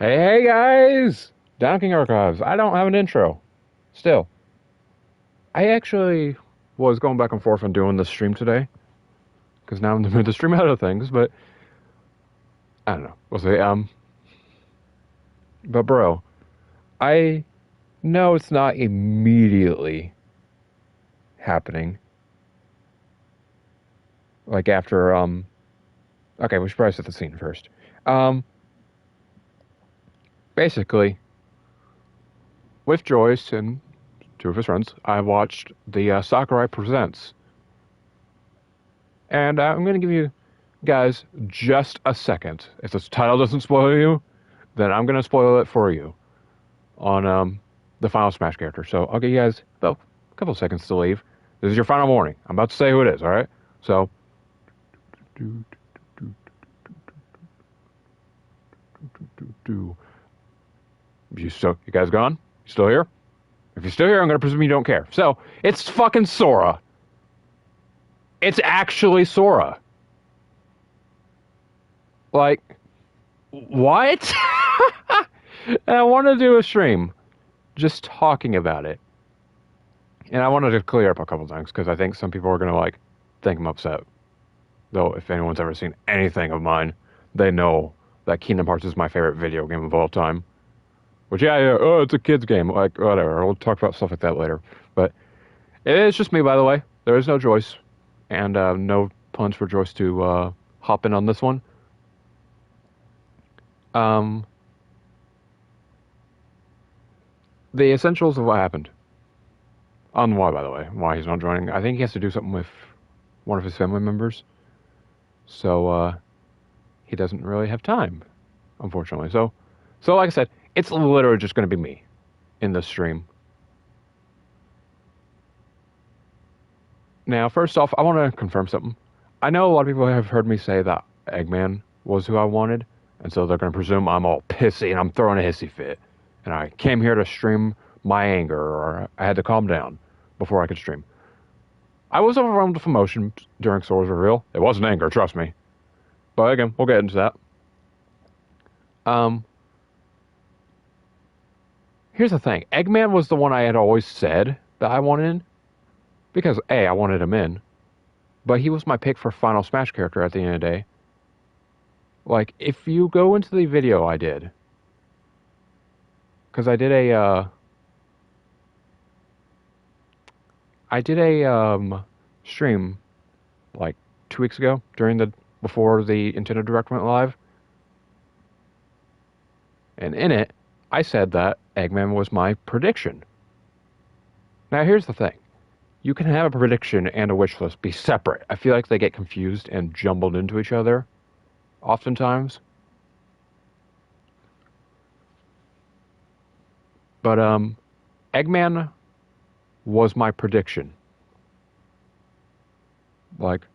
Hey guys! Down King Archives. I don't have an intro. Still. I actually was going back and forth on doing this stream today. Because now I'm doing the stream out of things, but I don't know. We'll see. But bro, I know it's not immediately happening. Like after okay, we should probably set the scene first. Um Basically, with Joyce and two of his friends, I watched the Sakurai Presents. And I'm going to give you guys just a second. If this title doesn't spoil you, then I'm going to spoil it for you on the final Smash character. So I'll give you guys about a couple seconds to leave. This is your final warning. I'm about to say who it is, all right? So, you guys gone? You still here? If you're still here, I'm going to presume you don't care. So, it's fucking Sora. It's actually Sora. Like, what? And I want to do a stream just talking about it. And I wanted to clear up a couple things because I think some people are going to like think I'm upset. Though if anyone's ever seen anything of mine, they know that Kingdom Hearts is my favorite video game of all time. Which yeah, oh, it's a kid's game. Like whatever. We'll talk about stuff like that later. But it is just me, by the way. There is no Joyce, and no plans for Joyce to hop in on this one. Um, the essentials of what happened. On why, by the way, why he's not joining. I think he has to do something with one of his family members. So, he doesn't really have time, unfortunately. So like I said, it's literally just going to be me in this stream. Now, first off, I want to confirm something. I know a lot of people have heard me say that Eggman was who I wanted, and so they're going to presume I'm all pissy and I'm throwing a hissy fit. And I came here to stream my anger, or I had to calm down before I could stream. I was overwhelmed with emotion during Sora's reveal. It wasn't anger, trust me. But again, we'll get into that. Here's the thing. Eggman was the one I had always said that I wanted in. Because, A, I wanted him in. But he was my pick for Final Smash character at the end of the day. Like, if you go into the video I did. Because I did a, stream, like, 2 weeks ago, before the Nintendo Direct went live. And in it, I said that Eggman was my prediction. Now, here's the thing. You can have a prediction and a wish list be separate. I feel like they get confused and jumbled into each other, oftentimes. But, Eggman was my prediction. Like,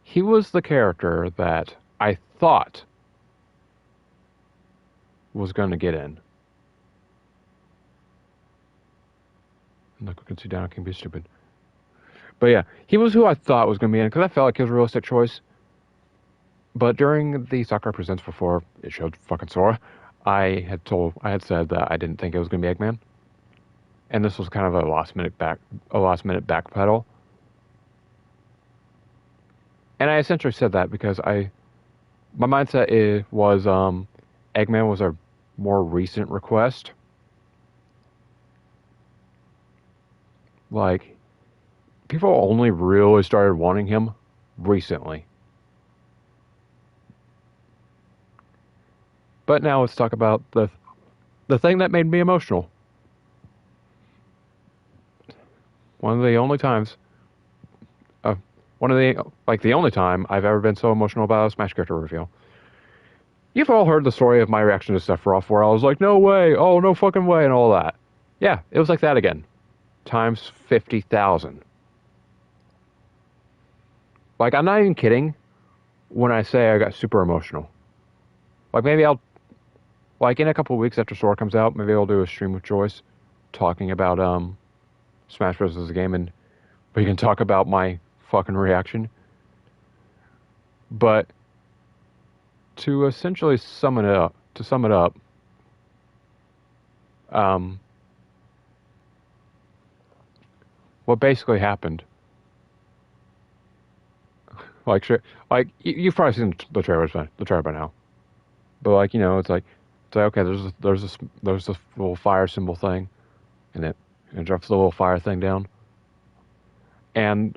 he was the character that I thought was going to get in. Look, we can see Down can be stupid. But yeah, he was who I thought was going to be in, because I felt like he was a realistic choice. But during the Sakurai Presents before it showed fucking Sora, I had said that I didn't think it was going to be Eggman. And this was kind of a last minute backpedal. And I essentially said that because my mindset was Eggman was a more recent request. Like, people only really started wanting him recently. But now let's talk about the thing that made me emotional. One of the only times the only time I've ever been so emotional about a Smash character reveal. You've all heard the story of my reaction to Sephiroth, where I was like, no way, oh, no fucking way, and all that. Yeah, it was like that again. Times 50,000. Like, I'm not even kidding when I say I got super emotional. Like, maybe in a couple of weeks after Sora comes out, maybe I'll do a stream with Joyce talking about, Smash Bros. As a game, and we can talk about my fucking reaction. But to essentially sum it up, um, what basically happened, like, you've probably seen the trailer by now, but like, it's like okay, there's this little fire symbol thing, and it drops the little fire thing down, and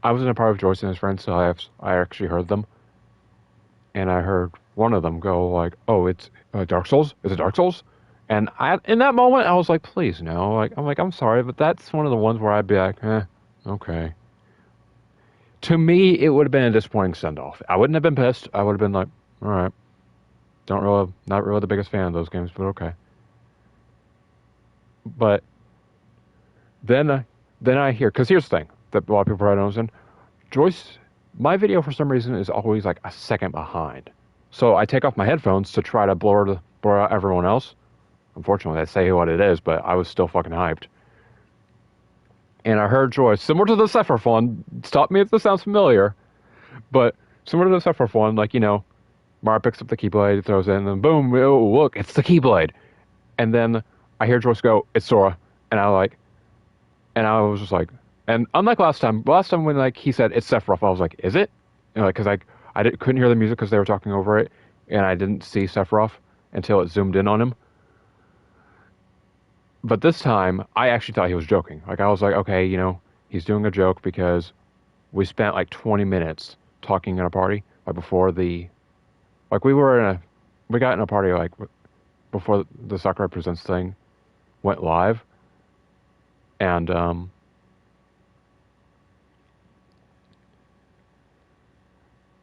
I was in a party with Joyce and his friends, so I actually heard them, and I heard one of them go like, "Oh, it's Dark Souls. Is it Dark Souls?" And in that moment, I was like, "Please no!" I'm sorry, but that's one of the ones where I'd be like, okay." To me, it would have been a disappointing send off. I wouldn't have been pissed. I would have been like, "All right, not really the biggest fan of those games, but okay." But then, then I hear, because here's the thing that a lot of people probably don't understand. Joyce, my video for some reason is always like a second behind. So I take off my headphones to try to blur out everyone else. Unfortunately, I say what it is, but I was still fucking hyped. And I heard Joyce, similar to the Sephiroth one, stop me if this sounds familiar, but similar to the Sephiroth one, like, Mara picks up the Keyblade, throws it in, and then boom, oh, look, it's the Keyblade. And then I hear Joyce go, it's Sora. And I was just like, and unlike last time when like he said it's Sephiroth, I was like, is it? Because couldn't hear the music because they were talking over it, and I didn't see Sephiroth until it zoomed in on him. But this time, I actually thought he was joking. Like, I was like, okay, he's doing a joke because we spent like 20 minutes talking in a party, like like we got in a party like before the Sakurai Presents thing went live, and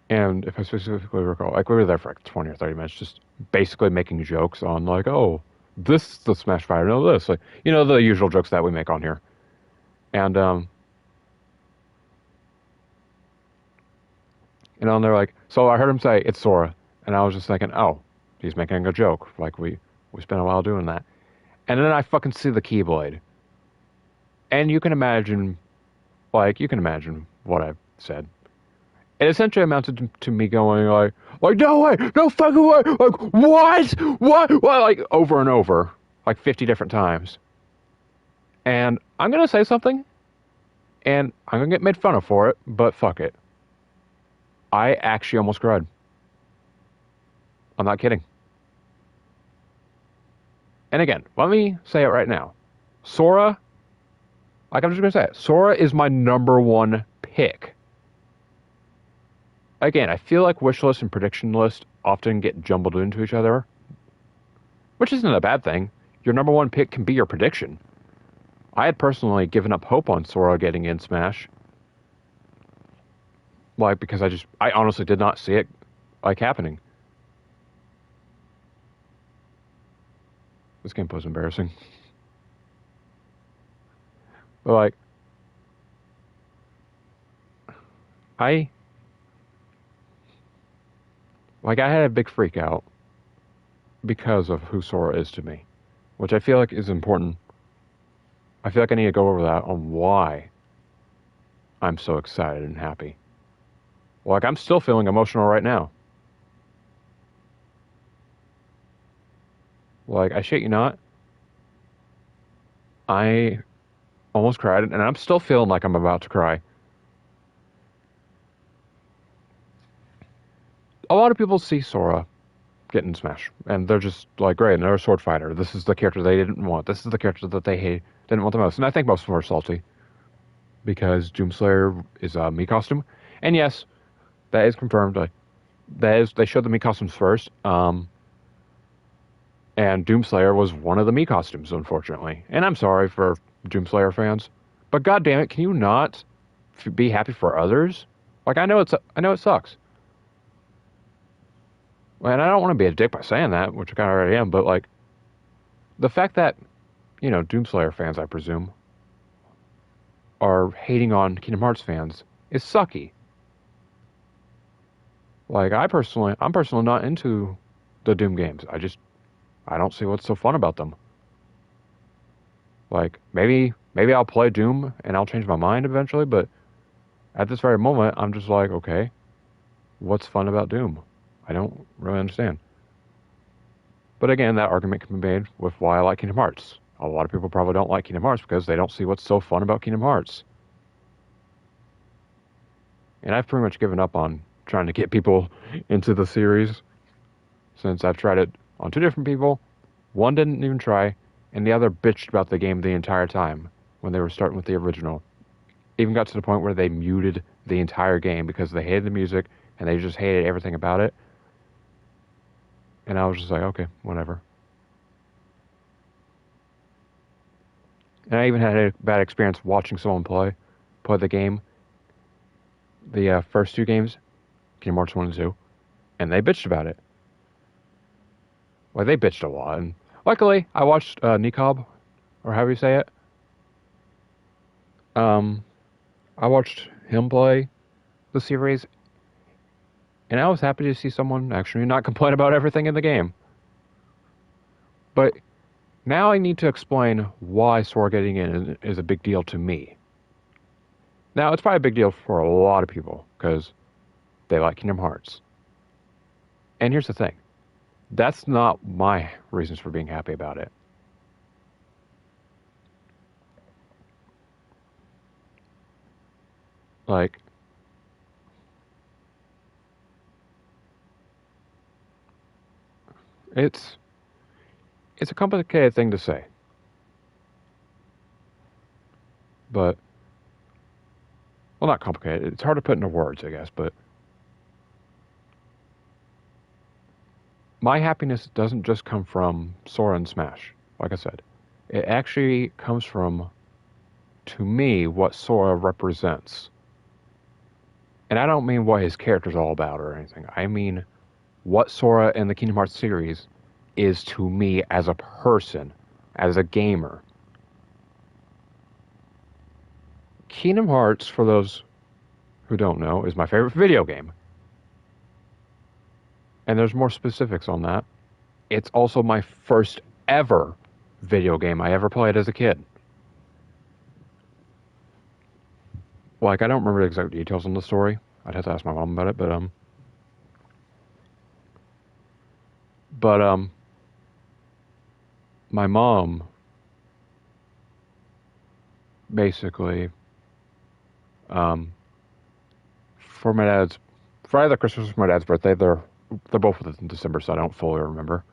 if I specifically recall, like we were there for like 20 or 30 minutes, just basically making jokes on like, oh, this is the Smash Fighter, no this, like, the usual jokes that we make on here. And they're like, so I heard him say it's Sora, and I was just thinking, oh, he's making a joke. Like we spent a while doing that, and then I fucking see the Keyblade, and you can imagine what I've said. It essentially amounted to me going like no way, no fucking way, like what, like over and over, like 50 different times. And I'm gonna say something, and I'm gonna get made fun of for it, but fuck it. I actually almost cried. I'm not kidding. And again, let me say it right now. Sora, like I'm just gonna say it, Sora is my number one pick. Again, I feel like wish list and prediction list often get jumbled into each other, which isn't a bad thing. Your number one pick can be your prediction. I had personally given up hope on Sora getting in Smash, like because I honestly did not see it like happening. This gameplay was embarrassing. But I I had a big freak out because of who Sora is to me, which I feel like is important. I feel like I need to go over that on why I'm so excited and happy. Like, I'm still feeling emotional right now. Like, I shit you not, I almost cried, and I'm still feeling like I'm about to cry. A lot of people see Sora getting Smash, and they're just like, great, another sword fighter. This is the character they didn't want. This is the character that they didn't want the most. And I think most of them are salty because Doomslayer is a Mii costume. And yes, that is confirmed. They showed the Mii costumes first. And Doomslayer was one of the Mii costumes, unfortunately. And I'm sorry for Doomslayer fans, but god damn it, can you not be happy for others? Like, I know it sucks. And I don't want to be a dick by saying that, which I kind of already am, but like, the fact that, Doomslayer fans, I presume, are hating on Kingdom Hearts fans is sucky. Like, I'm personally not into the Doom games. I don't see what's so fun about them. Like, maybe I'll play Doom and I'll change my mind eventually, but at this very moment, I'm just like, okay, what's fun about Doom? I don't really understand. But again, that argument can be made with why I like Kingdom Hearts. A lot of people probably don't like Kingdom Hearts because they don't see what's so fun about Kingdom Hearts. And I've pretty much given up on trying to get people into the series since I've tried it on two different people. One didn't even try, and the other bitched about the game the entire time when they were starting with the original. Even got to the point where they muted the entire game because they hated the music and they just hated everything about it. And I was just like, okay, whatever. And I even had a bad experience watching someone play the game, the first two games, Kingdom Hearts 1 and 2, and they bitched about it. Well, they bitched a lot, and luckily, I watched Nicob, or however you say it. I watched him play the series, and I was happy to see someone actually not complain about everything in the game. But now I need to explain why Sora getting in is a big deal to me. Now, it's probably a big deal for a lot of people, because they like Kingdom Hearts. And here's the thing. That's not my reasons for being happy about it. Like, it's a complicated thing to say. But, well, not complicated. It's hard to put into words, I guess, but my happiness doesn't just come from Sora and Smash, like I said. It actually comes from, to me, what Sora represents. And I don't mean what his character's all about or anything. I mean what Sora in the Kingdom Hearts series is to me as a person, as a gamer. Kingdom Hearts, for those who don't know, is my favorite video game. And there's more specifics on that. It's also my first ever video game I ever played as a kid. Like, I don't remember the exact details on the story. I'd have to ask my mom about it, but my mom basically, for my dad's, for either Christmas or my dad's birthday, they're both within December, so I don't fully remember.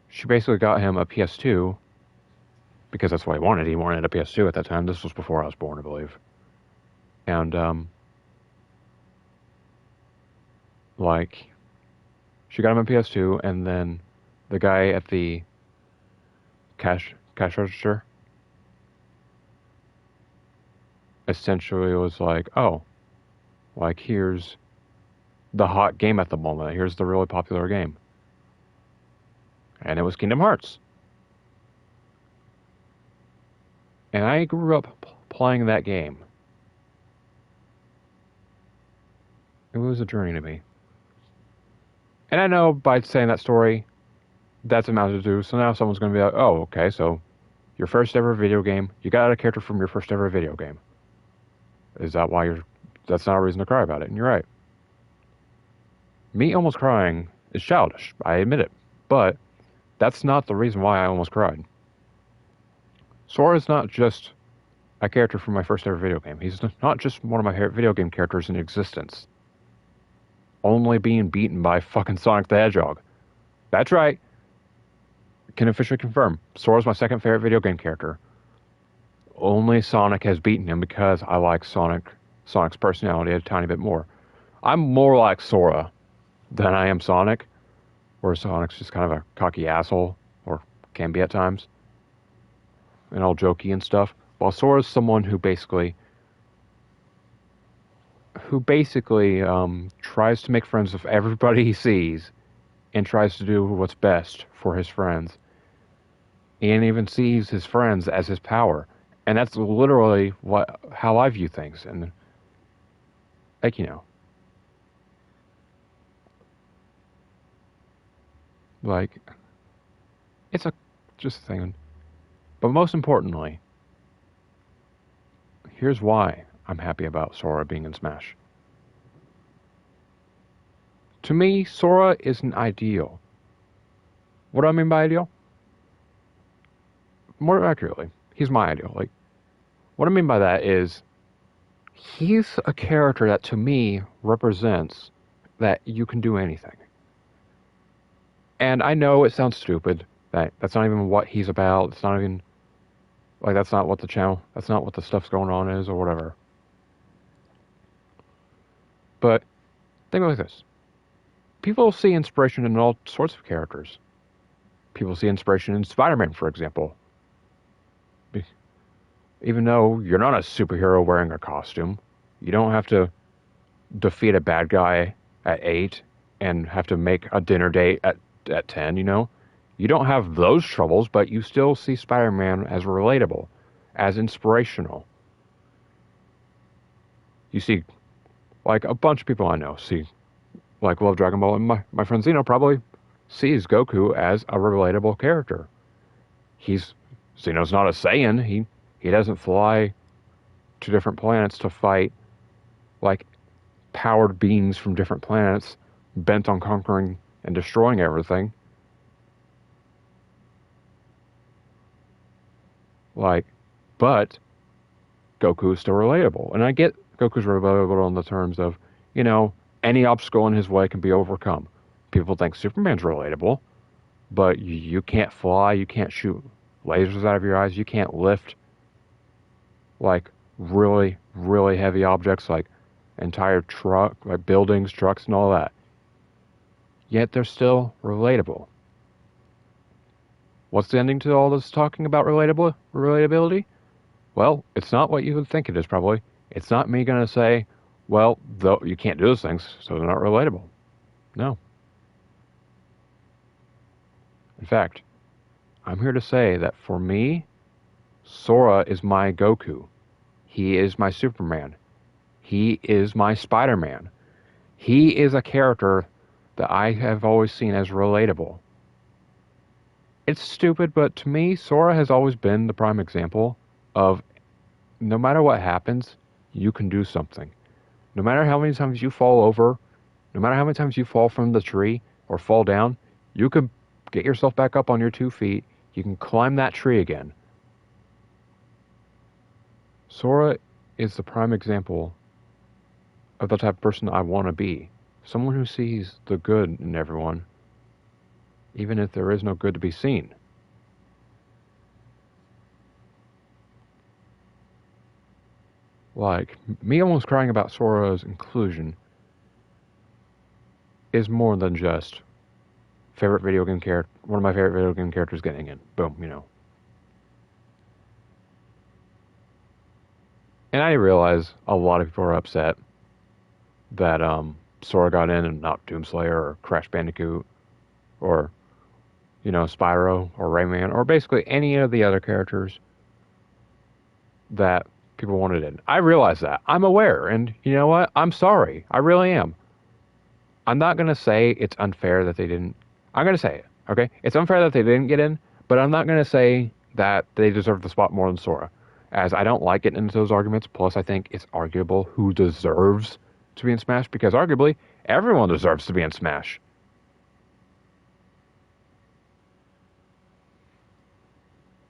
She basically got him a PS2 because that's what he wanted. He wanted a PS2 at that time. This was before I was born, I believe. And like, she got him a PS2, and then the guy at the cash register essentially was like, oh, like, here's the hot game at the moment. Here's the really popular game. And it was Kingdom Hearts. And I grew up playing that game. It was a journey to me. And I know by saying that story, that's a mountain to do. So now someone's going to be like, oh, okay, so your first ever video game, you got a character from your first ever video game. Is that why that's not a reason to cry about it? And you're right. Me almost crying is childish. I admit it. But that's not the reason why I almost cried. Sora's not just a character from my first ever video game. He's not just one of my favorite video game characters in existence. Only being beaten by fucking Sonic the Hedgehog. That's right. Can officially confirm. Sora's my second favorite video game character. Only Sonic has beaten him because I like Sonic's personality a tiny bit more. I'm more like Sora than I am Sonic, where Sonic's just kind of a cocky asshole, or can be at times, and all jokey and stuff. While Sora's someone who basically tries to make friends with everybody he sees and tries to do what's best for his friends, and even sees his friends as his power. And that's literally how I view things. And, like, like, it's just a thing. But most importantly, here's why I'm happy about Sora being in Smash. To me, Sora is an ideal. What do I mean by ideal? More accurately, he's my ideal. Like, what I mean by that is he's a character that to me represents that you can do anything. And I know it sounds stupid that that's not even what he's about. It's not even like that's not what the channel, that's not what the stuff's going on is or whatever. But think like this. People see inspiration in all sorts of characters. People see inspiration in Spider-Man, for example. Even though you're not a superhero wearing a costume, you don't have to defeat a bad guy at 8 and have to make a dinner date at 10, you know? You don't have those troubles, but you still see Spider-Man as relatable, as inspirational. You see, like, a bunch of people I know see, like, love Dragon Ball, and my friend Zeno probably sees Goku as a relatable character. Zeno's not a Saiyan. He doesn't fly to different planets to fight, like, powered beings from different planets bent on conquering and destroying everything. Like, but Goku is still relatable. And I get Goku's relatable in the terms of, you know, any obstacle in his way can be overcome. People think Superman's relatable, but you can't fly, you can't shoot lasers out of your eyes, you can't lift, like, really, really heavy objects like entire truck, like buildings, trucks, and all that. Yet they're still relatable. What's the ending to all this talking about relatability? Well, it's not what you would think it is, probably. It's not me going to say, well, though you can't do those things, so they're not relatable. No. In fact, I'm here to say that for me, Sora is my Goku. He is my Superman. He is my Spider-Man. He is a character that I have always seen as relatable. It's stupid, but to me, Sora has always been the prime example of no matter what happens, you can do something. No matter how many times you fall over, no matter how many times you fall from the tree or fall down, you can get yourself back up on your 2 feet. You can climb that tree again. Sora is the prime example of the type of person I want to be. Someone who sees the good in everyone, even if there is no good to be seen. Like, me almost crying about Sora's inclusion is more than just favorite video game character, one of my favorite video game characters getting in. Boom, you know. And I realize a lot of people are upset that Sora got in and not Doomslayer or Crash Bandicoot or, you know, Spyro or Rayman or basically any of the other characters that people wanted in. I realize that. I'm aware. And you know what? I'm sorry. I really am. I'm not going to say it's unfair that they didn't. I'm going to say it, okay? It's unfair that they didn't get in, but I'm not going to say that they deserve the spot more than Sora, as I don't like getting into those arguments. Plus, I think it's arguable who deserves to be in Smash, because arguably, everyone deserves to be in Smash.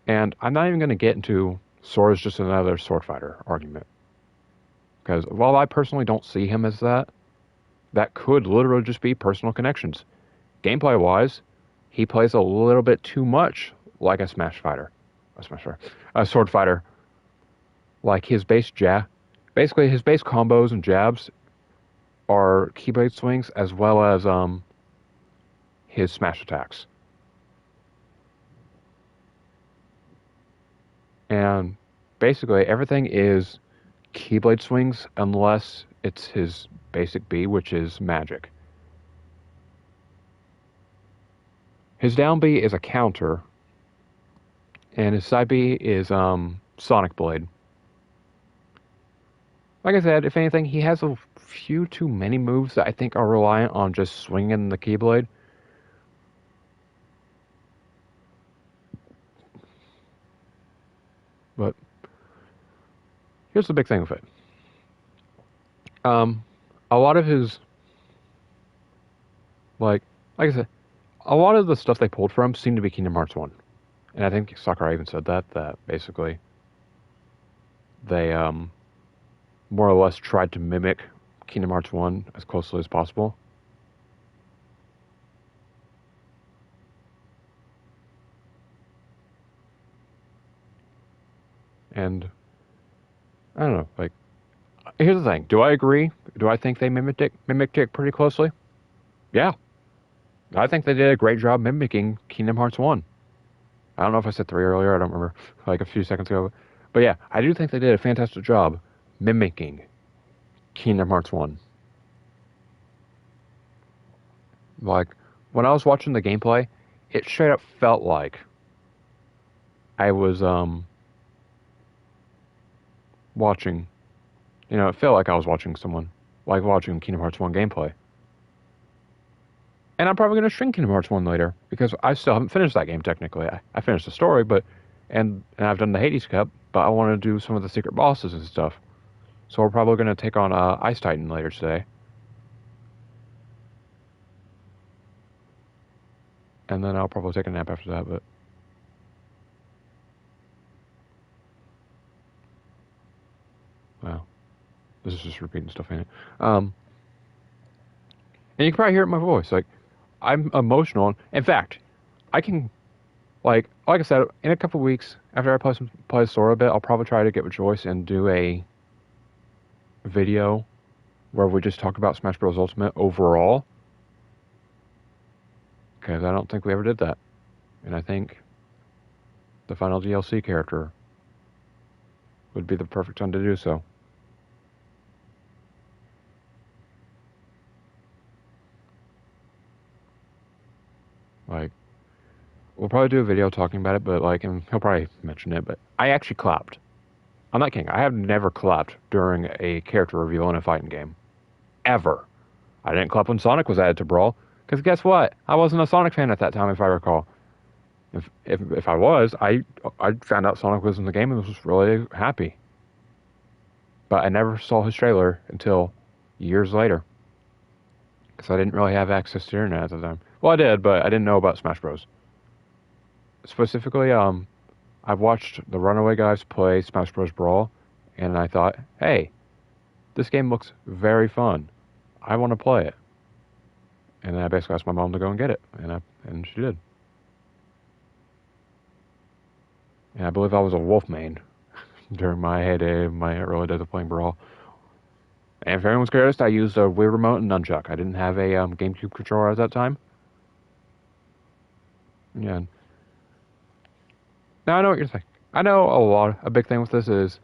And I'm not even going to get into Sora's just another sword fighter argument. Because while I personally don't see him as that, that could literally just be personal connections. Gameplay-wise, he plays a little bit too much like a Smash fighter. A sword fighter. Like his base basically his base combos and jabs are Keyblade swings as well as his smash attacks. And basically everything is Keyblade swings unless it's his basic B, which is magic. His down B is a counter, and his side B is Sonic Blade. Like I said, if anything, he has a few too many moves that I think are reliant on just swinging the Keyblade. But here's the big thing with it. Um, a lot of his like I said, a lot of the stuff they pulled from seemed to be Kingdom Hearts 1. And I think Sakurai even said that basically they more or less tried to mimic Kingdom Hearts 1 as closely as possible. And I don't know, like here's the thing. Do I agree? Do I think they mimicked it pretty closely? Yeah. I think they did a great job mimicking Kingdom Hearts 1. I don't know if I said 3 earlier, I don't remember, like a few seconds ago. But yeah, I do think they did a fantastic job mimicking Kingdom Hearts 1. Like, when I was watching the gameplay, it straight up felt like I was watching, it felt like I was watching someone, like watching Kingdom Hearts 1 gameplay. And I'm probably going to stream Kingdom Hearts 1 later, because I still haven't finished that game technically. I finished the story, and I've done the Hades Cup, but I want to do some of the secret bosses and stuff. So we're probably going to take on Ice Titan later today. And then I'll probably take a nap after that, but... Wow. This is just repeating stuff, ain't it? And you can probably hear it in my voice. Like, I'm emotional. In fact, I can, like I said, in a couple of weeks, after I play Sora a bit, I'll probably try to get with Joyce and do a video where we just talk about Smash Bros. Ultimate overall. Because I don't think we ever did that. And I think the final DLC character would be the perfect time to do so. Like, we'll probably do a video talking about it, but and he'll probably mention it, but I actually clapped. I'm not kidding. I have never clapped during a character reveal in a fighting game. Ever. I didn't clap when Sonic was added to Brawl, because guess what? I wasn't a Sonic fan at that time, if I recall. If I was, I found out Sonic was in the game and was really happy. But I never saw his trailer until years later, because I didn't really have access to internet at the time. Well, I did, but I didn't know about Smash Bros. Specifically, I've watched the Runaway guys play Smash Bros. Brawl, and I thought, hey, this game looks very fun. I want to play it. And then I basically asked my mom to go and get it, and she did. And I believe I was a Wolf main during my heyday, my early days of playing Brawl. And if anyone's curious, I used a Wii remote and nunchuck. I didn't have a GameCube controller at that time. Yeah. Now I know what you're thinking. I know a big thing with this is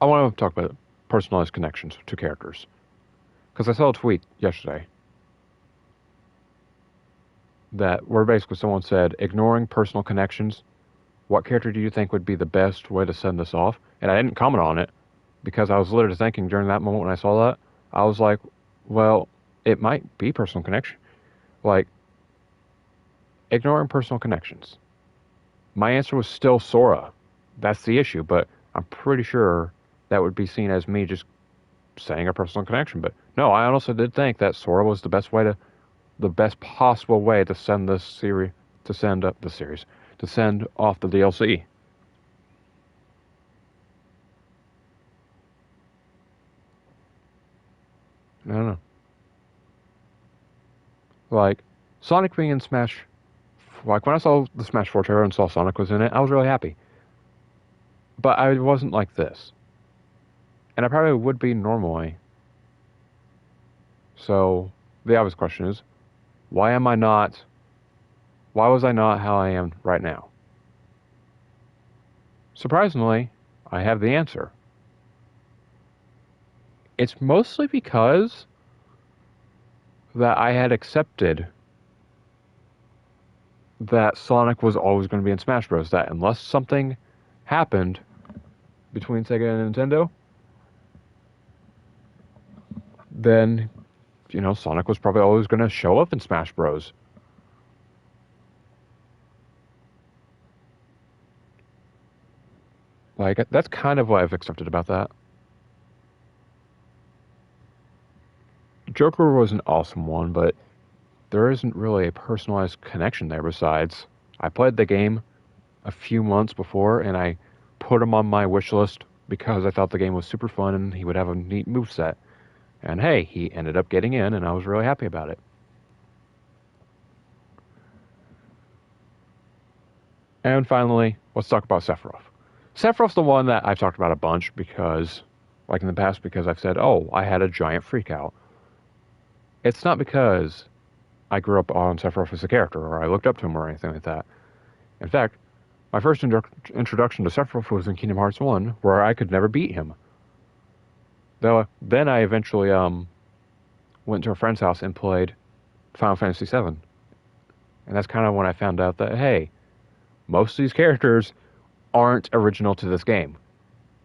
I want to talk about personalized connections to characters. Because I saw a tweet yesterday where basically someone said, ignoring personal connections, what character do you think would be the best way to send this off? And I didn't comment on it because I was literally thinking during that moment when I saw that, I was like, well, it might be personal connection. Like, ignoring personal connections. My answer was still Sora. That's the issue, but I'm pretty sure that would be seen as me just saying a personal connection. But no, I honestly did think that Sora was the best possible way to send this series, to send off the DLC. I don't know. Like, Sonic being in Smash, like when I saw the Smash 4 trailer and saw Sonic was in it, I was really happy. But I wasn't like this. And I probably would be normally. So, the obvious question is, why was I not how I am right now? Surprisingly, I have the answer. It's mostly because that I had accepted that Sonic was always going to be in Smash Bros. That unless something happened between Sega and Nintendo, then, Sonic was probably always going to show up in Smash Bros. Like, that's kind of what I've accepted about that. Joker was an awesome one, but there isn't really a personalized connection there besides I played the game a few months before and I put him on my wish list because I thought the game was super fun and he would have a neat moveset. And hey, he ended up getting in and I was really happy about it. And finally, let's talk about Sephiroth. Sephiroth's the one that I've talked about a bunch because, like in the past, because I've said, oh, I had a giant freak out. It's not because I grew up on Sephiroth as a character or I looked up to him or anything like that. In fact, my first introduction to Sephiroth was in Kingdom Hearts 1, where I could never beat him. Though, then I eventually went to a friend's house and played Final Fantasy VII. And that's kind of when I found out that, hey, most of these characters aren't original to this game.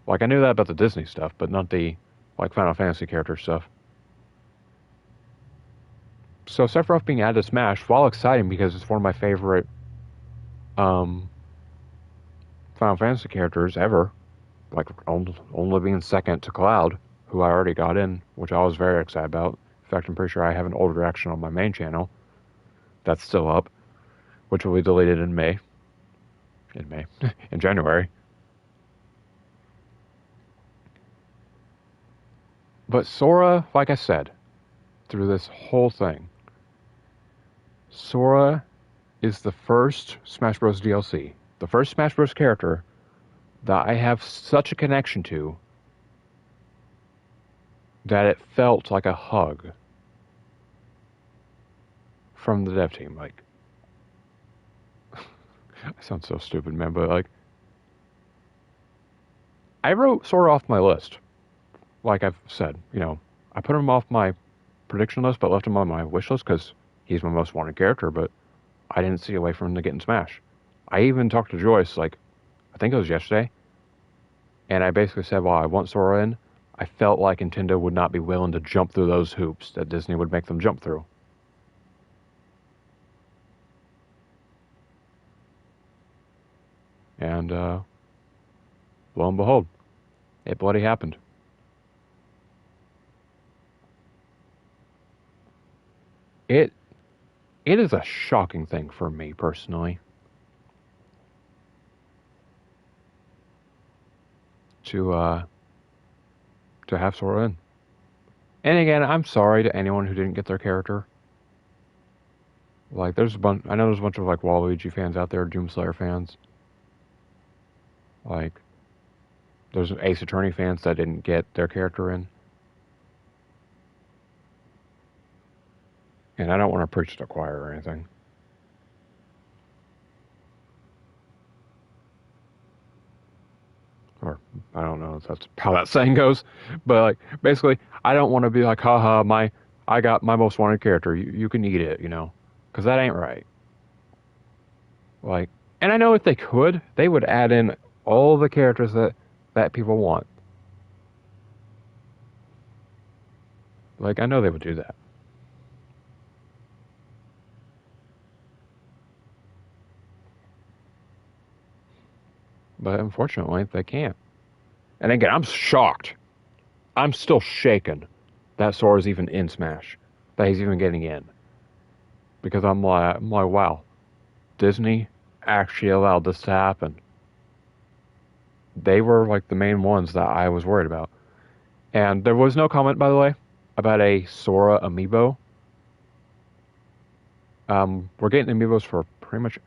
Like, I knew that about the Disney stuff, but not the, like, Final Fantasy character stuff. So Sephiroth being added to Smash, while exciting because it's one of my favorite Final Fantasy characters ever, like only being second to Cloud, who I already got in, which I was very excited about. In fact, I'm pretty sure I have an old reaction on my main channel that's still up, which will be deleted in May. In January. But Sora, like I said, through this whole thing, Sora is the first Smash Bros. DLC, the first Smash Bros. Character that I have such a connection to that it felt like a hug from the dev team. Like, I sound so stupid, man, but like, I wrote Sora off my list. Like I've said, I put him off my prediction list, but left him on my wish list because he's my most wanted character, but I didn't see a way for him to get in Smash. I even talked to Joyce, like, I think it was yesterday, and I basically said, well, I want Sora in. I felt like Nintendo would not be willing to jump through those hoops that Disney would make them jump through. And, lo and behold, it bloody happened. It is a shocking thing for me personally to have Sora in. And again, I'm sorry to anyone who didn't get their character. Like, I know there's a bunch of like Waluigi fans out there, Doomslayer fans. Like, there's Ace Attorney fans that didn't get their character in. And I don't want to preach to the choir or anything. Or, I don't know if that's how that saying goes. But, like, basically, I don't want to be like, haha, I got my most wanted character. You can eat it, Because that ain't right. Like, and I know if they could, they would add in all the characters that people want. Like, I know they would do that. But unfortunately, they can't. And again, I'm shocked. I'm still shaken that Sora's even in Smash. That he's even getting in. Because I'm like, wow. Disney actually allowed this to happen. They were like the main ones that I was worried about. And there was no comment, by the way, about a Sora amiibo. We're getting amiibos for pretty much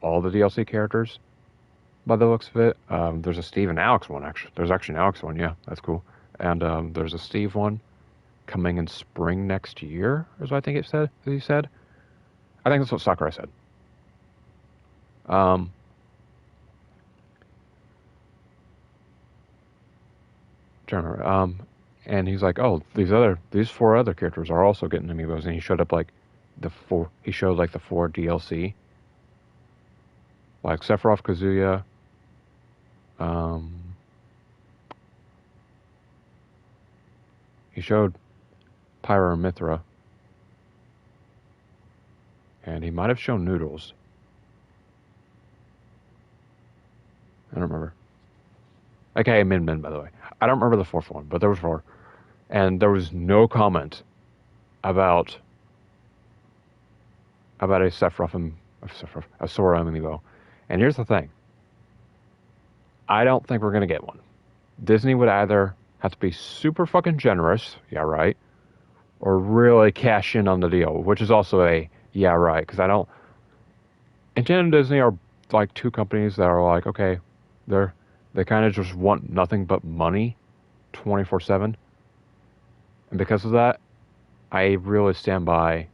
all the DLC characters, by the looks of it. There's a Steve and Alex one, actually. There's actually an Alex one, yeah, that's cool. And there's a Steve one coming in spring next year, is what I think he said. I think that's what Sakurai said. Trying to remember. And he's like, oh, these 4 other characters are also getting amiibos, and he showed up like the 4 DLC. Like Sephiroth, Kazuya, he showed Pyra and Mithra, and he might have shown Noodles. I don't remember. Okay, Min, by the way. I don't remember the 4th one, but there was 4. And there was no comment about a Sephiroth and a Sora amiibo. And here's the thing: I don't think we're gonna get one. Disney would either have to be super fucking generous, yeah, right, or really cash in on the deal, which is also a yeah, right, because I don't. Nintendo and Disney are like two companies that are like, okay, they're they kind of just want nothing but money, 24/7, and because of that, I really stand by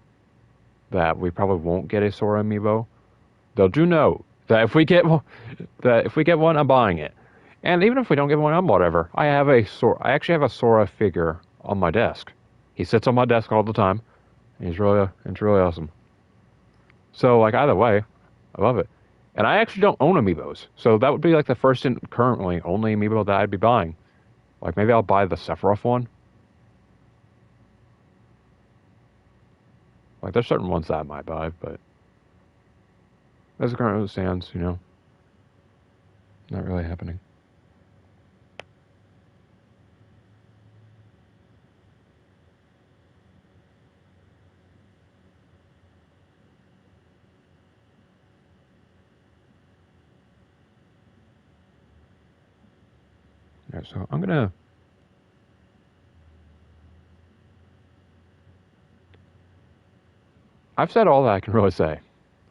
that we probably won't get a Sora amiibo. They'll do know that if we get one, I'm buying it. And even if we don't get one, I'm whatever. I actually have a Sora figure on my desk. He sits on my desk all the time. It's really awesome. So like either way, I love it. And I actually don't own amiibos, so that would be like the first and currently only amiibo that I'd be buying. Like maybe I'll buy the Sephiroth one. Like there's certain ones that I might buy, but as it currently stands, not really happening. Yeah, so I've said all that I can really say,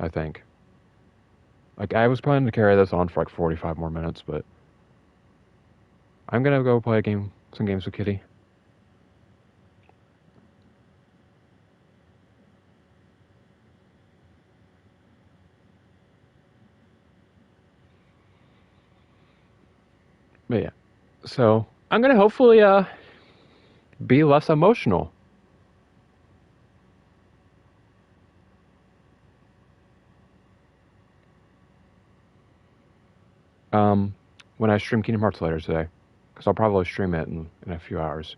I think. Like I was planning to carry this on for like 45 more minutes, but I'm gonna go play some games with Kitty. But yeah, so I'm gonna hopefully be less emotional. Um, when I stream Kingdom Hearts later today, because I'll probably stream it in a few hours.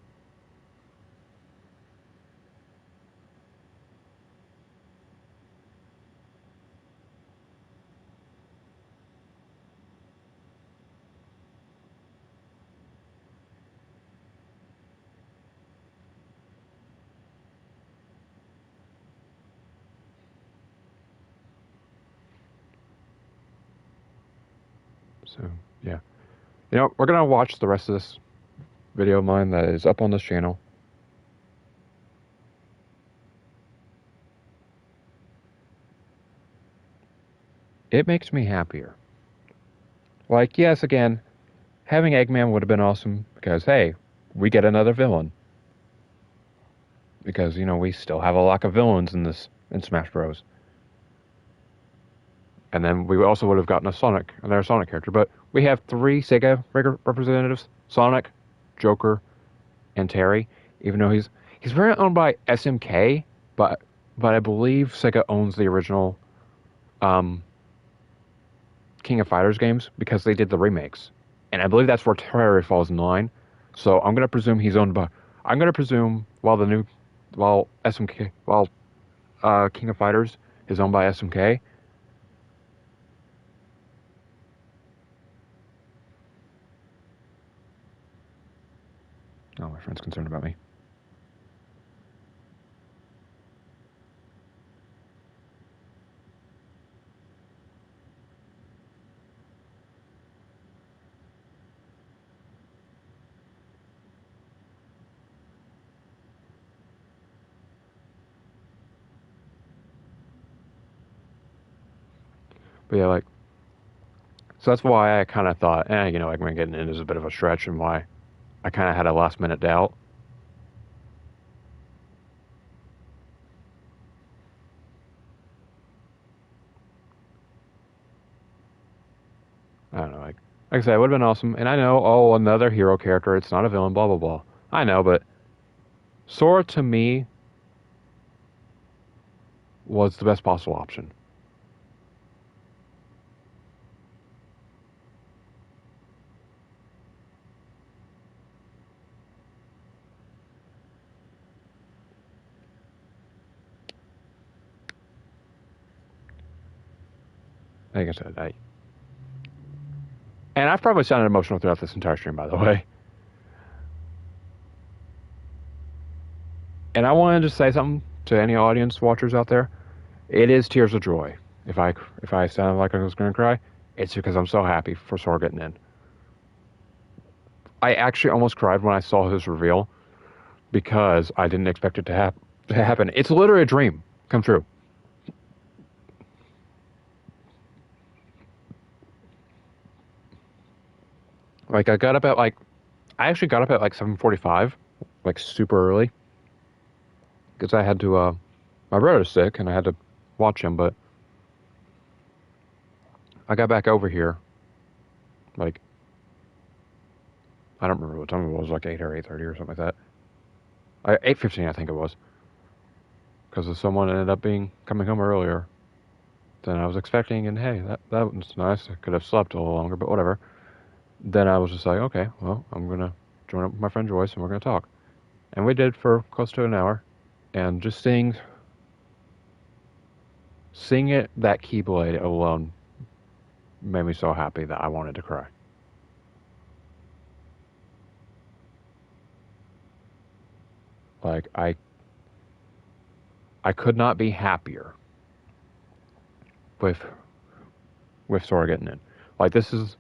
So yeah, we're gonna watch the rest of this video of mine that is up on this channel. It makes me happier. Like yes, again, having Eggman would have been awesome because hey, we get another villain. Because we still have a lack of villains in Smash Bros. And then we also would have gotten another Sonic character. But we have three Sega representatives: Sonic, Joker, and Terry. Even though he's very owned by SMK, but I believe Sega owns the original um, King of Fighters games because they did the remakes, and I believe that's where Terry falls in line. So I'm gonna presume he's owned by. I'm gonna presume while SMK while King of Fighters is owned by SMK. Oh, my friend's concerned about me. But yeah, like, so that's why I kind of thought, Eggman getting in is a bit of a stretch, and why I kind of had a last minute doubt. I don't know, like I said, it would have been awesome. And I know, oh, another hero character, it's not a villain, blah, blah, blah. I know, but Sora to me was the best possible option. Like I said, and I've probably sounded emotional throughout this entire stream, by the way. And I wanted to say something to any audience watchers out there. It is tears of joy. If I sounded like I was going to cry, it's because I'm so happy for Sora getting in. I actually almost cried when I saw his reveal because I didn't expect it to happen. It's literally a dream come true. Like I actually got up at like 7:45, like super early, because I had to. My brother's sick and I had to watch him, but I got back over here like I don't remember what time it was, like 8 or 8:30 or something like that. 8:15, I think it was, because someone ended up being coming home earlier than I was expecting, and hey, that was nice. I could have slept a little longer, but whatever. Then I was just like, okay, well, I'm gonna join up with my friend Joyce and we're gonna talk, and we did for close to an hour, and just seeing it that Keyblade alone made me so happy that I wanted to cry. Like I could not be happier with Sora getting in. Like this is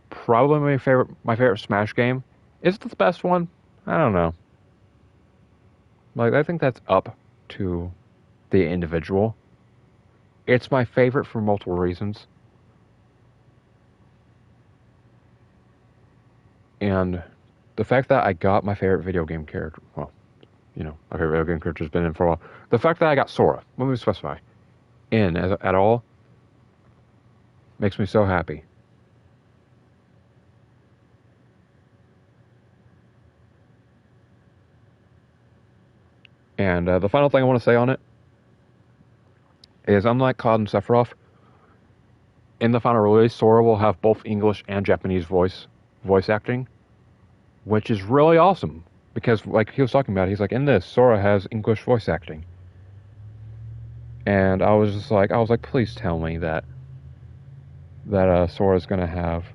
probably my favorite Smash game. Is it the best one? I don't know. Like I think that's up to the individual. It's my favorite for multiple reasons. And the fact that I got my favorite video game character, well, my favorite video game character has been in for a while. The fact that I got Sora, let me specify, at all, makes me so happy. And the final thing I want to say on it is, unlike Cloud and Sephiroth, in the final release, Sora will have both English and Japanese voice acting, which is really awesome. Because, like he was talking about, he's like, in this, Sora has English voice acting. And I was like, please tell me that Sora's gonna have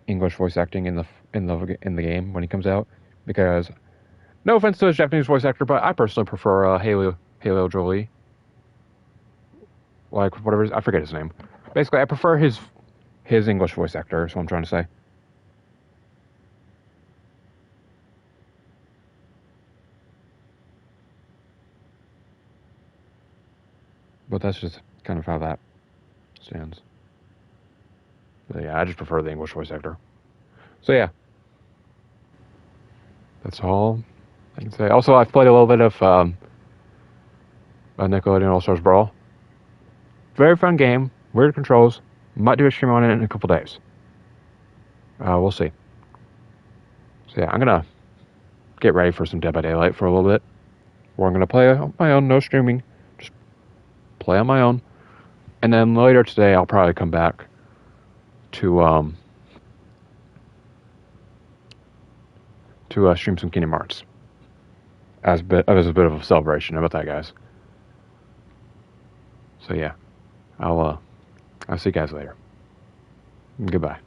English voice acting in the game when he comes out. Because, no offense to his Japanese voice actor, but I personally prefer Haley Jolie. Like whatever, I forget his name. Basically, I prefer his English voice actor. Is what I'm trying to say. But that's just kind of how that stands. But yeah, I just prefer the English voice actor. So yeah, that's all I can say. Also, I've played a little bit of Nickelodeon All Stars Brawl. Very fun game. Weird controls. Might do a stream on it in a couple days. We'll see. So yeah, I'm gonna get ready for some Dead by Daylight for a little bit. Or I'm gonna play on my own, no streaming. Just play on my own. And then later today, I'll probably come back to stream some Kingdom Hearts as a bit of a celebration. How about that, guys? So yeah, I'll see you guys later. Goodbye.